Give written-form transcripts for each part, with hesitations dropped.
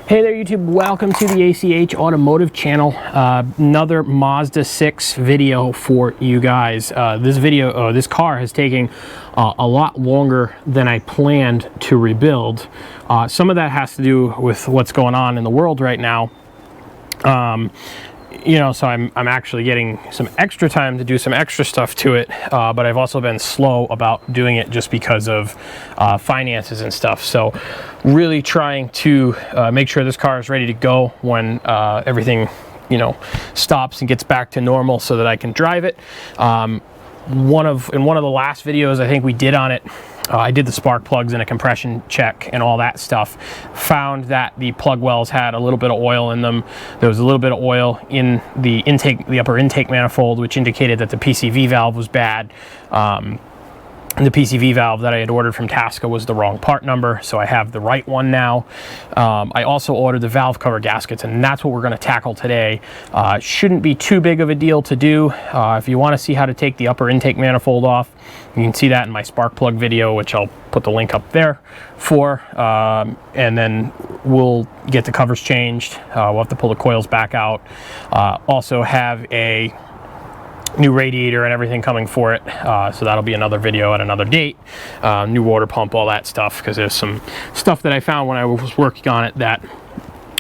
Hey there YouTube, welcome to the ACH Automotive channel. Another Mazda 6 video for you guys. This car has taken a lot longer than I planned to rebuild. Some of that has to do with what's going on in the world right now. So I'm actually getting some extra time to do some extra stuff to it, but I've also been slow about doing it just because of finances and stuff. So really trying to make sure this car is ready to go when everything stops and gets back to normal so that I can drive it. In one of the last videos I think we did on it, I did the spark plugs and a compression check and all that stuff. Found that the plug wells had a little bit of oil in them. There was a little bit of oil in the upper intake manifold, which indicated that the PCV valve was bad. The PCV valve that I had ordered from Tasca was the wrong part number, so I have the right one now. I also ordered the valve cover gaskets, and that's what we're going to tackle today. Shouldn't be too big of a deal to do. If you want to see how to take the upper intake manifold off, you can see that in my spark plug video, which I'll put the link up there for, and then we'll get the covers changed. We'll have to pull the coils back out. Also have a new radiator and everything coming for it, so that'll be another video at another date. New water pump, all that stuff, because there's some stuff that I found when I was working on it that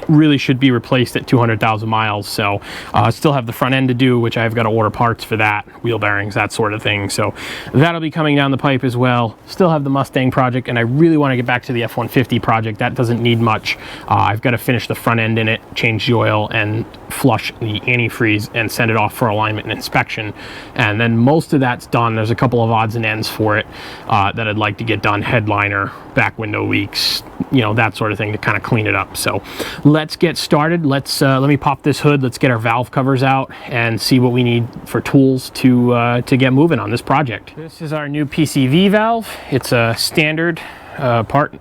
really should be replaced at 200,000 miles. So I still have the front end to do, which I've got to order parts for that, wheel bearings, that sort of thing. So that'll be coming down the pipe as well. Still have the Mustang project, and I really want to get back to the F-150 project. That doesn't need much. I've got to finish the front end in it, change the oil, and flush the antifreeze and send it off for alignment and inspection. And then most of that's done. There's a couple of odds and ends for it that I'd like to get done. Headliner, back window leaks, that sort of thing, to kind of clean it up. So let's get started. Let me pop this hood. Let's get our valve covers out and see what we need for tools to get moving on this project. This is our new PCV valve. It's a standard part,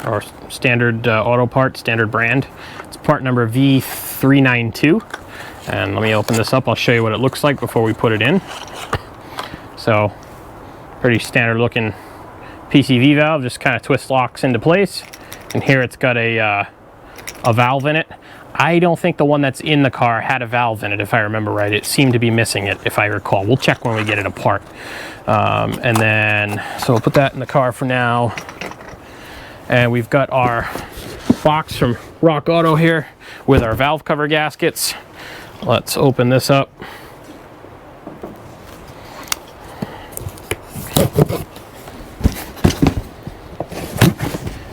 or standard auto part, standard brand. It's part number V392. And let me open this up. I'll show you what it looks like before we put it in. So pretty standard looking PCV valve, just kind of twist locks into place. And here it's got a valve in it. I don't think the one that's in the car had a valve in it, if I remember right. It seemed to be missing it, if I recall. We'll check when we get it apart. And then, so we'll put that in the car for now. And we've got our box from Rock Auto here with our valve cover gaskets. Let's open this up.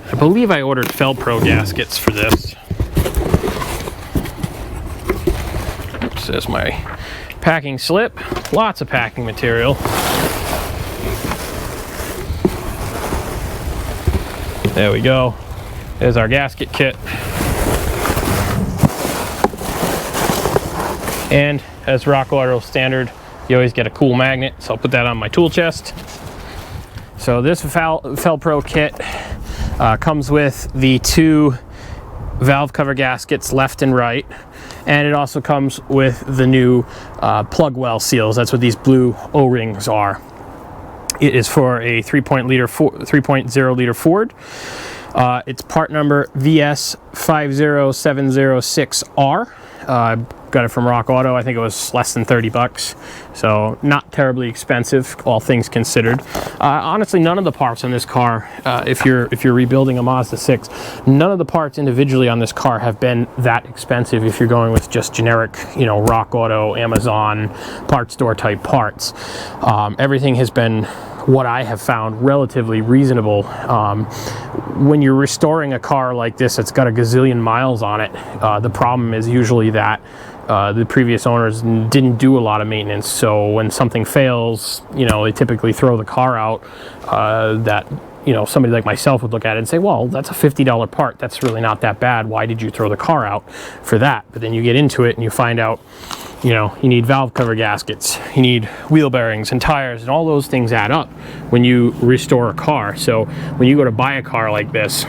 I believe I ordered Felpro gaskets for this. This is my packing slip. Lots of packing material. There we go. There's our gasket kit. And as Rock Auto standard, you always get a cool magnet, so I'll put that on my tool chest. So this Felpro kit comes with the two valve cover gaskets, left and right, and it also comes with the new plug well seals. That's what these blue O-rings are. It is for a 3.0 liter Ford. It's part number VS50706R. Got it from Rock Auto. I think it was less than 30 bucks, so not terribly expensive, all things considered. Honestly, none of the parts on this car, if you're rebuilding a Mazda 6, none of the parts individually on this car have been that expensive if you're going with just generic, Rock Auto, Amazon, parts store type parts. Everything has been, what I have found, relatively reasonable. When you're restoring a car like this, it's got a gazillion miles on it. The problem is usually that the previous owners didn't do a lot of maintenance, so when something fails, they typically throw the car out. Somebody like myself would look at it and say, well, that's a $50 part. That's really not that bad. Why did you throw the car out for that? But then you get into it and you find out, you need valve cover gaskets, you need wheel bearings and tires, and all those things add up when you restore a car. So when you go to buy a car like this,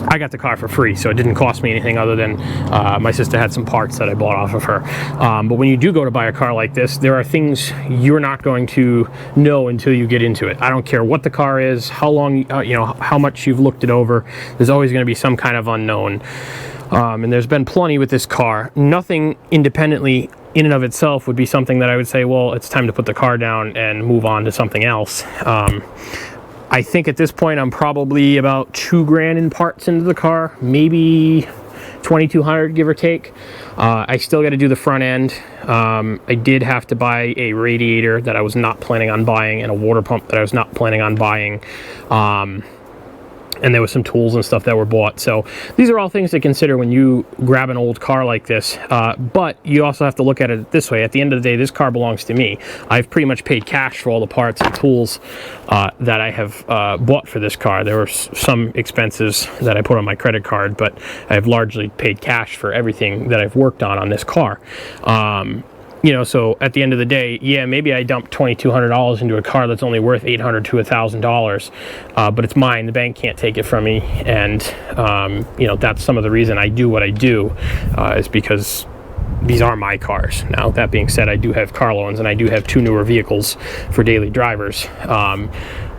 I got the car for free, so it didn't cost me anything other than my sister had some parts that I bought off of her. But when you do go to buy a car like this, there are things you're not going to know until you get into it. I don't care what the car is, how long, how much you've looked it over. There's always going to be some kind of unknown. And there's been plenty with this car. Nothing independently in and of itself would be something that I would say, well, it's time to put the car down and move on to something else. I think at this point I'm probably about $2,000 in parts into the car, maybe 2,200 give or take. I still got to do the front end. I did have to buy a radiator that I was not planning on buying and a water pump that I was not planning on buying. And there was some tools and stuff that were bought. So these are all things to consider when you grab an old car like this. But you also have to look at it this way. At the end of the day, this car belongs to me. I've pretty much paid cash for all the parts and tools that I have bought for this car. There were some expenses that I put on my credit card, but I've largely paid cash for everything that I've worked on this car. You know, so at the end of the day, yeah, maybe I dumped $2,200 into a car that's only worth $800 to $1,000, but it's mine. The bank can't take it from me, and you know, that's some of the reason I do what I do, is because these are my cars. Now, that being said, I do have car loans, and I do have 2 newer vehicles for daily drivers,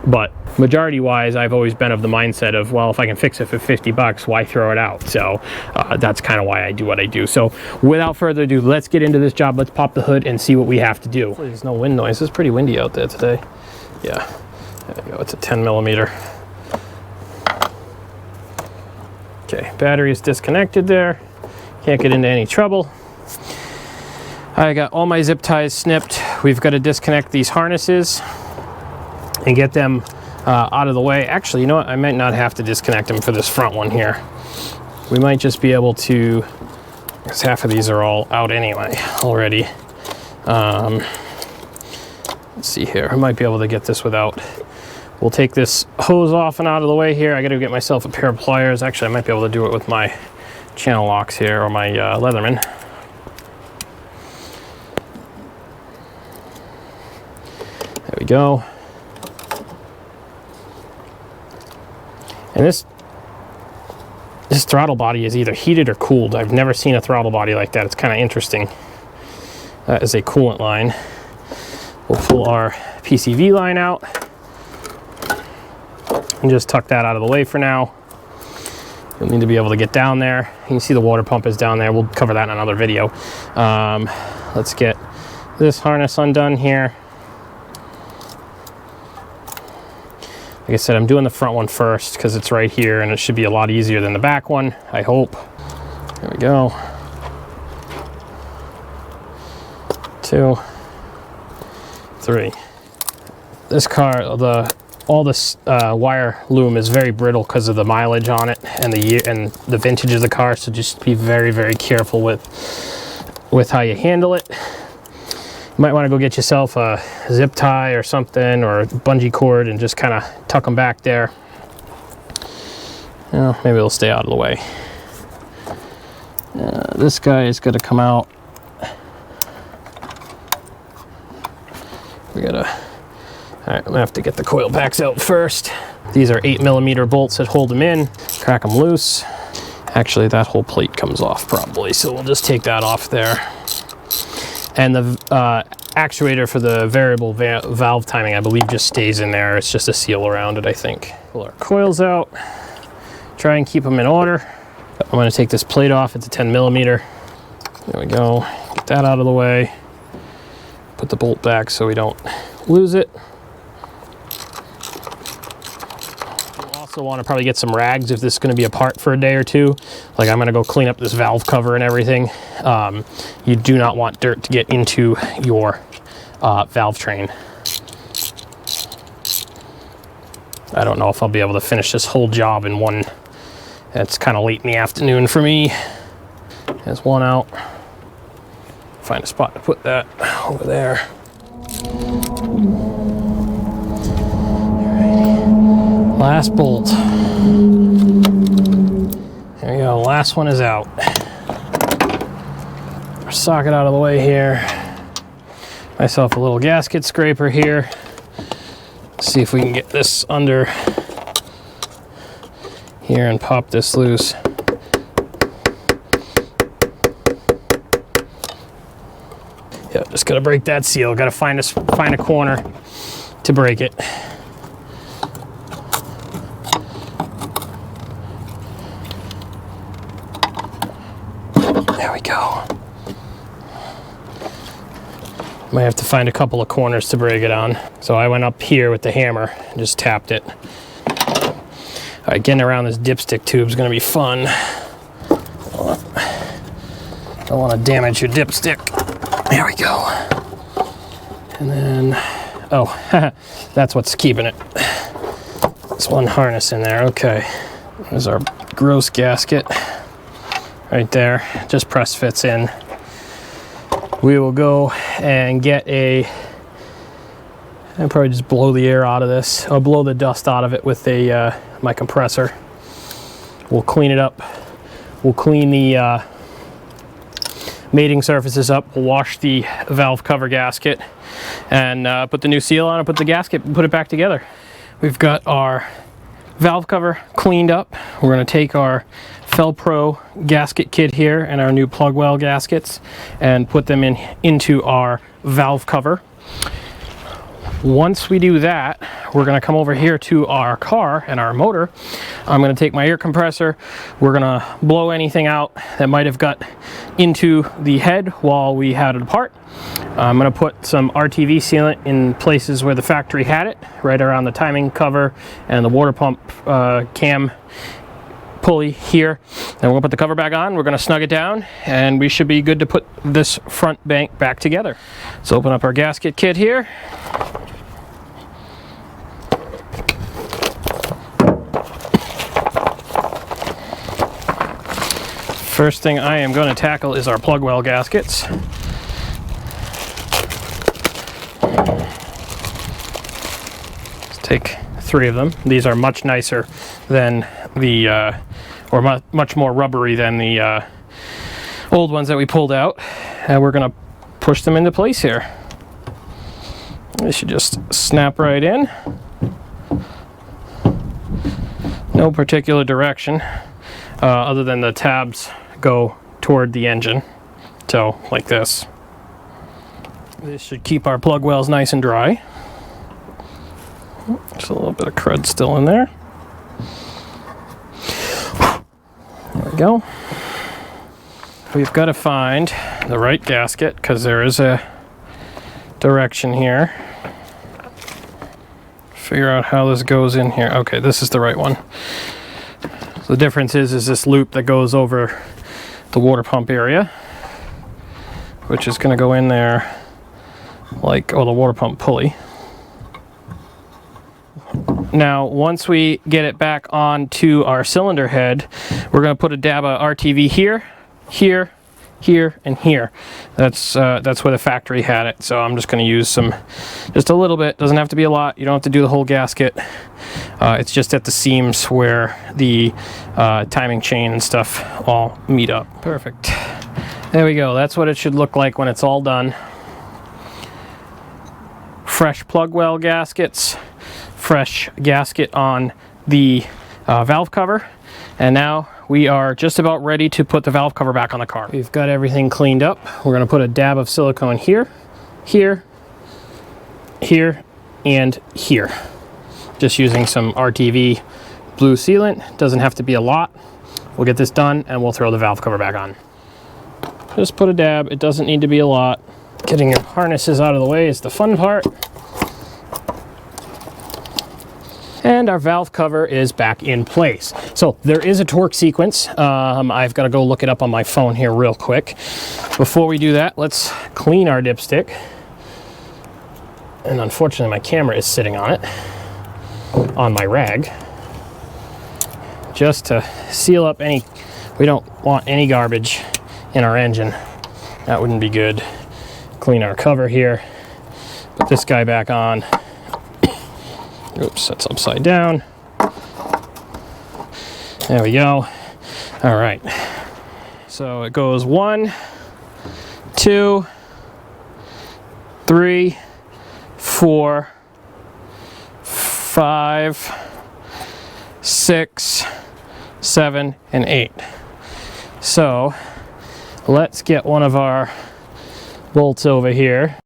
but majority-wise, I've always been of the mindset of, well, if I can fix it for $50, why throw it out? So that's kind of why I do what I do. So without further ado, let's get into this job. Let's pop the hood and see what we have to do. Hopefully there's no wind noise. It's pretty windy out there today. Yeah, there we go. It's a 10 millimeter. Okay, battery is disconnected there. Can't get into any trouble. I got all my zip ties snipped. We've got to disconnect these harnesses and get them out of the way. Actually, you know what? I might not have to disconnect them for this front one here. We might just be able to, because half of these are all out anyway already. Let's see here. I might be able to get this without. We'll take this hose off and out of the way here. I got to get myself a pair of pliers. Actually, I might be able to do it with my channel locks here, or my Leatherman. There we go. And this throttle body is either heated or cooled. I've never seen a throttle body like that. It's kind of interesting. That is a coolant line. We'll pull our PCV line out and just tuck that out of the way for now. You'll need to be able to get down there. You can see the water pump is down there. We'll cover that in another video. Let's get this harness undone here. Like I said, I'm doing the front one first because it's right here and it should be a lot easier than the back one, I hope. There we go. 2, 3. This car, all this wire loom is very brittle because of the mileage on it and the year and the vintage of the car, so just be very, very careful with how you handle it. You might want to go get yourself a zip tie or something, or a bungee cord, and just kind of tuck them back there. Well, maybe it'll stay out of the way. This guy is going to come out. We gotta. All right, I'm gonna have to get the coil packs out first. These are 8 millimeter bolts that hold them in. Crack them loose. Actually, that whole plate comes off probably, so we'll just take that off there. And the actuator for the variable valve timing, I believe, just stays in there. It's just a seal around it, I think. Pull our coils out. Try and keep them in order. I'm going to take this plate off. It's a 10 millimeter. There we go. Get that out of the way. Put the bolt back so we don't lose it. Also want to probably get some rags if this is going to be apart for a day or two. Like, I'm going to go clean up this valve cover and everything. You do not want dirt to get into your valve train. I don't know if I'll be able to finish this whole job in one. It's kind of late in the afternoon for me. There's one out. Find a spot to put that over there. Last bolt. There we go, last one is out. Our socket out of the way here. Myself a little gasket scraper here. See if we can get this under here and pop this loose. Yeah, just gotta break that seal. Gotta find a corner to break it. There we go. Might have to find a couple of corners to brake it on. So I went up here with the hammer and just tapped it. All right, getting around this dipstick tube is going to be fun. Don't want to damage your dipstick. There we go. And then, oh, that's what's keeping it. This one harness in there. Okay, there's our gross gasket right there. Just press fits in. We will go and get I'll probably just blow the air out of this. I'll blow the dust out of it with my compressor. We'll clean it up. We'll clean the mating surfaces up. We'll wash the valve cover gasket and put the new seal on it, put the gasket, and put it back together. We've got our valve cover cleaned up. We're going to take our Felpro gasket kit here and our new plug well gaskets and put them into our valve cover. Once we do that, we're going to come over here to our car and our motor. I'm going to take my air compressor. We're going to blow anything out that might have got into the head while we had it apart. I'm going to put some RTV sealant in places where the factory had it, right around the timing cover and the water pump cam pulley here. Then we'll put the cover back on. We're going to snug it down and we should be good to put this front bank back together. Let's open up our gasket kit here. First thing I am going to tackle is our plug well gaskets. Let's take 3 of them. These are much nicer than the, or much more rubbery than the old ones that we pulled out. And we're going to push them into place here. They should just snap right in. No particular direction, other than the tabs go toward the engine, so like this. This should keep our plug wells nice and dry. Just a little bit of crud still in there. There we go. We've got to find the right gasket because there is a direction here. Figure out how this goes in here. Okay, this is the right one. So the difference is this loop that goes over the water pump area, which is going to go in there like, oh, the water pump pulley. Now, once we get it back onto our cylinder head, we're going to put a dab of RTV here, here, here, and here. That's where the factory had it. So I'm just going to use just a little bit. Doesn't have to be a lot. You don't have to do the whole gasket. It's just at the seams where the timing chain and stuff all meet up. Perfect. There we go. That's what it should look like when it's all done. Fresh plug well gaskets, fresh gasket on the valve cover, and now we are just about ready to put the valve cover back on the car. We've got everything cleaned up. We're going to put a dab of silicone here, here, here, and here. Just using some RTV blue sealant. Doesn't have to be a lot. We'll get this done and we'll throw the valve cover back on. Just put a dab. It doesn't need to be a lot. Getting your harnesses out of the way is the fun part. And our valve cover is back in place. So there is a torque sequence. I've got to go look it up on my phone here real quick. Before we do that, let's clean our dipstick. And unfortunately, my camera is sitting on it, on my rag, just to seal up any, we don't want any garbage in our engine. That wouldn't be good. Clean our cover here, put this guy back on. Oops, that's upside down. There we go. All right. So it goes 1, 2, 3, 4, 5, 6, 7, and 8. So let's get one of our bolts over here.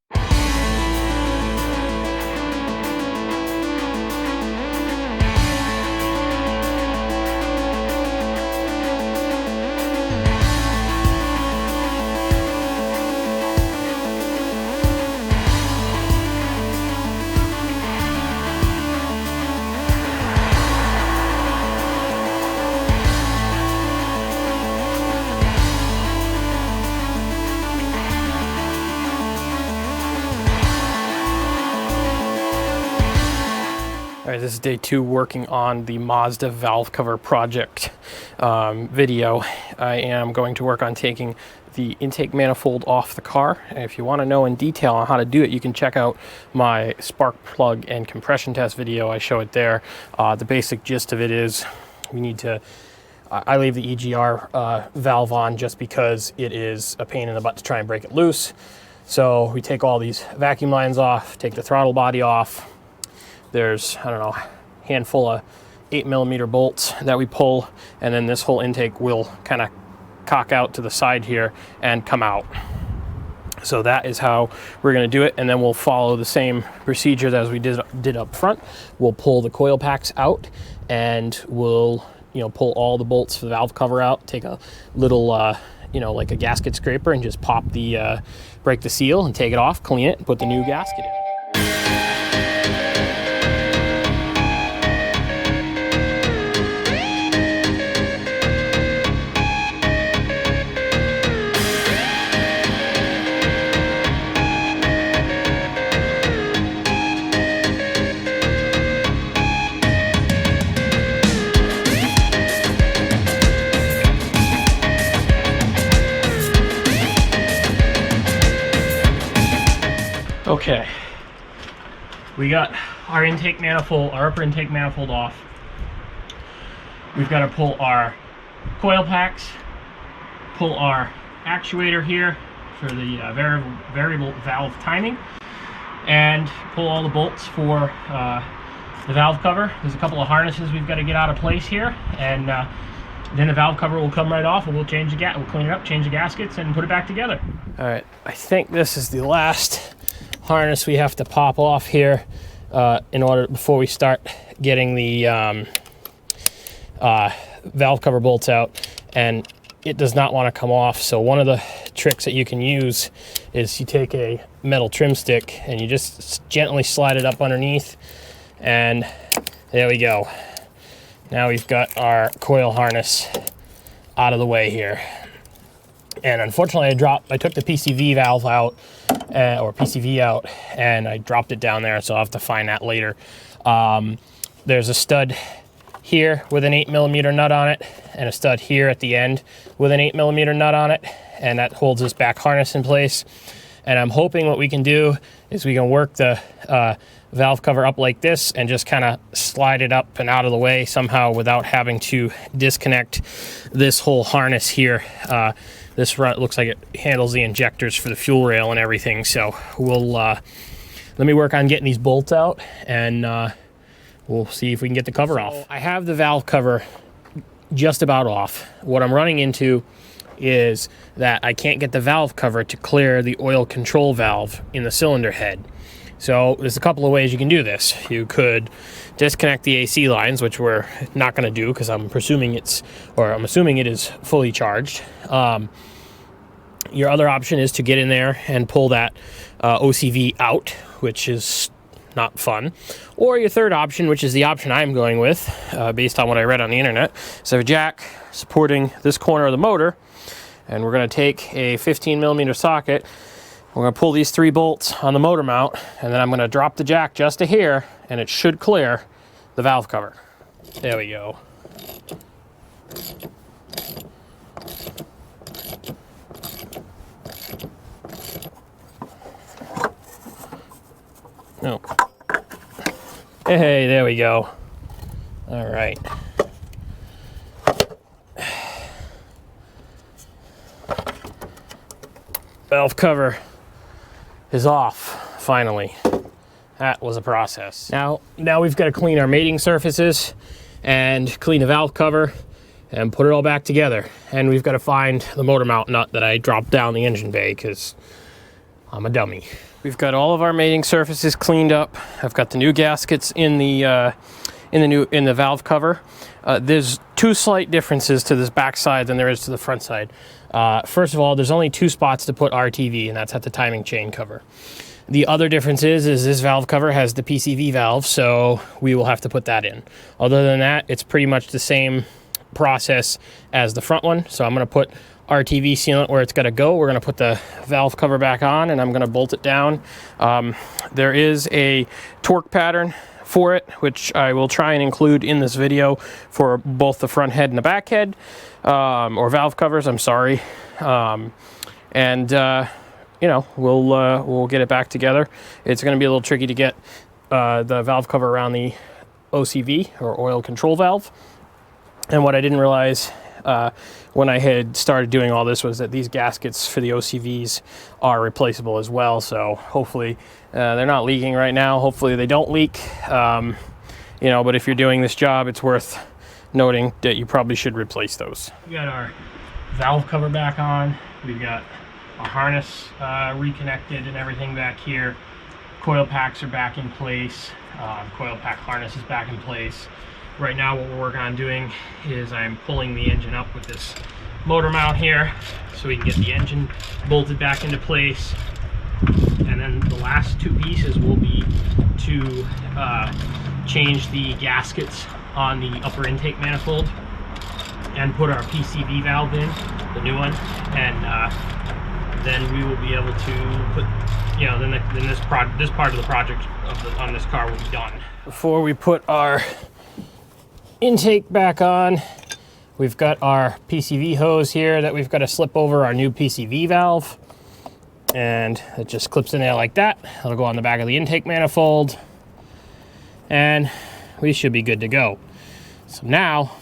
All right, this is day 2 working on the Mazda valve cover project video. I am going to work on taking the intake manifold off the car. And if you want to know in detail on how to do it, you can check out my spark plug and compression test video. I show it there. The basic gist of it is we need to, I leave the EGR valve on just because it is a pain in the butt to try and break it loose. So we take all these vacuum lines off, take the throttle body off. There's, I don't know, a handful of 8mm bolts that we pull, and then this whole intake will kind of cock out to the side here and come out. So that is how we're going to do it, and then we'll follow the same procedure as we did up front. We'll pull the coil packs out, and we'll pull all the bolts for the valve cover out, take a little like a gasket scraper, and just pop the break the seal and take it off, clean it, and put the new gasket in. Okay, we got our intake manifold, our upper intake manifold off. We've got to pull our coil packs, pull our actuator here for the variable valve timing, and pull all the bolts for the valve cover. There's a couple of harnesses we've got to get out of place here, and then the valve cover will come right off, and we'll change the we'll clean it up, change the gaskets, and put it back together. All right, I think this is the last harness we have to pop off here before we start getting the valve cover bolts out, and it does not want to come off. So one of the tricks that you can use is you take a metal trim stick and you just gently slide it up underneath, and there we go. Now we've got our coil harness out of the way here. And unfortunately I took the PCV valve out, or PCV out, and I dropped it down there, so I'll have to find that later. There's a stud here with an 8mm nut on it, and a stud here at the end with an 8mm nut on it, and that holds this back harness in place. And I'm hoping what we can do is we can work the valve cover up like this and just kind of slide it up and out of the way somehow without having to disconnect this whole harness here. This looks like it handles the injectors for the fuel rail and everything. So we'll let me work on getting these bolts out, and we'll see if we can get the cover off. I have the valve cover just about off. What I'm running into is that I can't get the valve cover to clear the oil control valve in the cylinder head. So there's a couple of ways you can do this. You could disconnect the AC lines, which we're not going to do because I'm assuming it is fully charged. Your other option is to get in there and pull that OCV out, which is not fun. Or your third option, which is the option I'm going with, based on what I read on the internet, is I have a jack supporting this corner of the motor, and we're going to take a 15mm socket. We're going to pull these 3 bolts on the motor mount, and then I'm going to drop the jack just to here, and it should clear the valve cover. There we go. No. Hey, there we go. All right. Valve cover is off, finally. That was a process. Now we've got to clean our mating surfaces and clean the valve cover and put it all back together. And we've got to find the motor mount nut that I dropped down the engine bay because I'm a dummy. We've got all of our mating surfaces cleaned up. I've got the new gaskets in the valve cover. There's 2 slight differences to this back side than there is to the front side. First of all, there's only 2 spots to put RTV, and that's at the timing chain cover. The other difference is this valve cover has the PCV valve, so we will have to put that in. Other than that, it's pretty much the same process as the front one. So I'm going to put RTV sealant where it's got to go. We're going to put the valve cover back on, and I'm going to bolt it down. There is a torque pattern for it, which I will try and include in this video for both the front head and the back head, or valve covers, I'm sorry. You know, we'll get it back together. It's going to be a little tricky to get the valve cover around the OCV, or oil control valve. And what I didn't realize when I had started doing all this was that these gaskets for the OCVs are replaceable as well. So hopefully they're not leaking right now. Hopefully they don't leak. You know, but if you're doing this job, it's worth noting that you probably should replace those. We got our valve cover back on. We've got our harness reconnected and everything back here. Coil packs are back in place. Coil pack harness is back in place. Right now what we're working on doing is I'm pulling the engine up with this motor mount here so we can get the engine bolted back into place. And then the last two pieces will be to change the gaskets on the upper intake manifold and put our PCV valve in, the new one, and then we will be able to put, you know, then this part of the project on this car will be done. Before we put our intake back on, we've got our PCV hose here that we've got to slip over our new PCV valve, and it just clips in there like that. It'll go on the back of the intake manifold, and we should be good to go. So now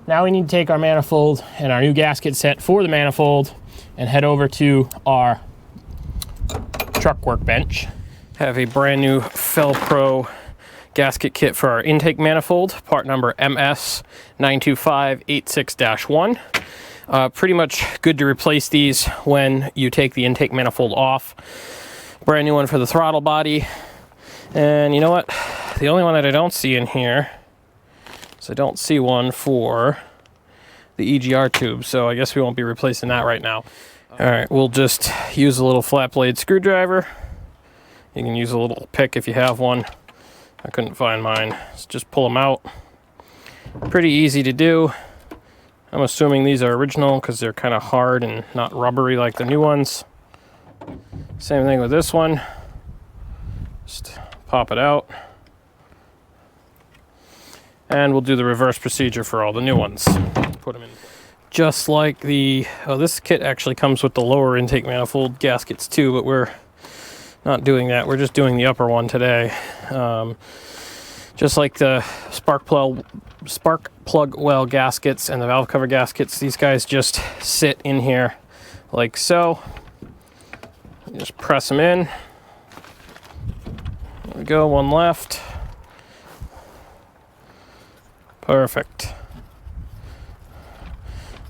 we need to take our manifold and our new gasket set for the manifold and head over to our truck workbench. Have a brand new Felpro gasket kit for our intake manifold, part number MS92586-1. Pretty much good to replace these when you take the intake manifold off. Brand new one for the throttle body. And you know what? The only one that I don't see in here is I don't see one for the EGR tube, so I guess we won't be replacing that right now. All right, we'll just use a little flat blade screwdriver. You can use a little pick if you have one. I couldn't find mine. Let's just pull them out. Pretty easy to do. I'm assuming these are original because they're kind of hard and not rubbery like the new ones. Same thing with this one. Just pop it out. And we'll do the reverse procedure for all the new ones. Put them in. Just like the, oh, this kit actually comes with the lower intake manifold gaskets too, but we're not doing that. We're just doing the upper one today. Just like the spark plug well gaskets and the valve cover gaskets, these guys just sit in here like so. You just press them in. There we go, one left. Perfect.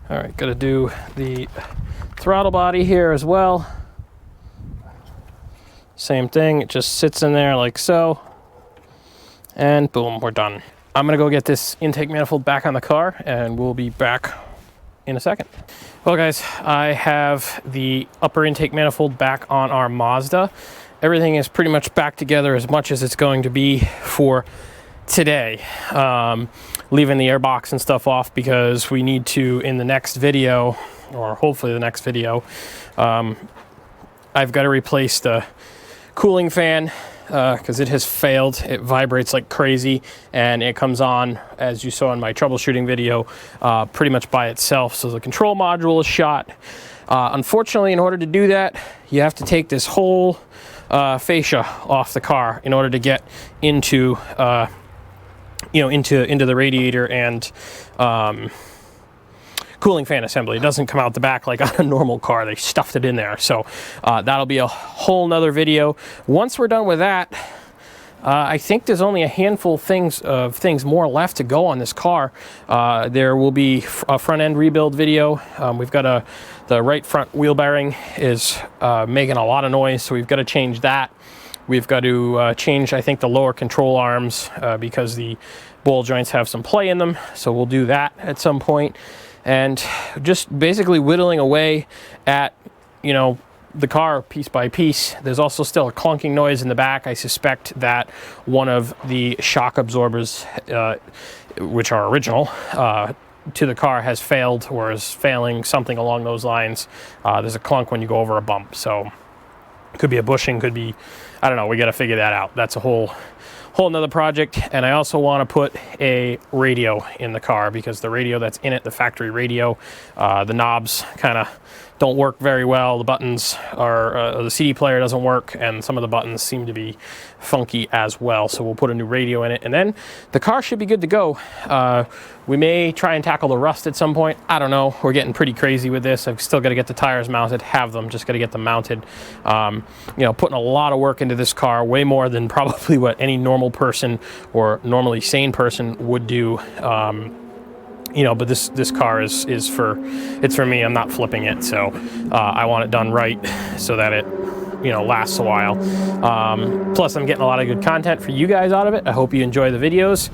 All right, got to do the throttle body here as well. Same thing, it just sits in there like so. And boom, we're done. I'm gonna go get this intake manifold back on the car and we'll be back in a second. Well guys, I have the upper intake manifold back on our Mazda. Everything is pretty much back together as much as it's going to be for today. Leaving the airbox and stuff off because we need to, in the next video, or hopefully the next video, I've got to replace the cooling fan because it has failed. It vibrates like crazy and it comes on, as you saw in my troubleshooting video, pretty much by itself. So the control module is shot. Unfortunately, in order to do that, you have to take this whole fascia off the car in order to get into into the radiator and cooling fan assembly. It doesn't come out the back like on a normal car. They stuffed it in there. So that'll be a whole nother video. Once we're done with that, I think there's only a handful of things more left to go on this car. There will be a front end rebuild video. We've got the right front wheel bearing is making a lot of noise, so we've got to change that. We've got to change, I think, the lower control arms because the ball joints have some play in them. So we'll do that at some point. And just basically whittling away at, the car piece by piece. There's also still a clunking noise in the back. I suspect that one of the shock absorbers, which are original, to the car has failed or is failing, something along those lines. There's a clunk when you go over a bump. So it could be a bushing, could be, I don't know, we got to figure that out. That's a whole whole nother project. And I also want to put a radio in the car, because the radio that's in it, the factory radio, the knobs kind of don't work very well. The buttons are, the CD player doesn't work, and some of the buttons seem to be funky as well. So we'll put a new radio in it, and then the car should be good to go. We may try and tackle the rust at some point. I don't know. We're getting pretty crazy with this. I've still got to get the tires mounted, have them, just got to get them mounted. You know, putting a lot of work into this car, way more than probably what any normal person or normally sane person would do. You know, but this car is for me. I'm not flipping it, so I want it done right so that it, you know, lasts a while. Plus, I'm getting a lot of good content for you guys out of it. I hope you enjoy the videos.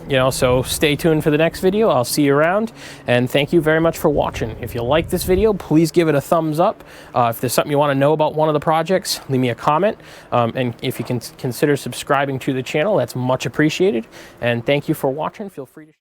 You know, so stay tuned for the next video. I'll see you around, and thank you very much for watching. If you like this video, please give it a thumbs up. If there's something you want to know about one of the projects, leave me a comment. And if you can consider subscribing to the channel, that's much appreciated. And thank you for watching. Feel free to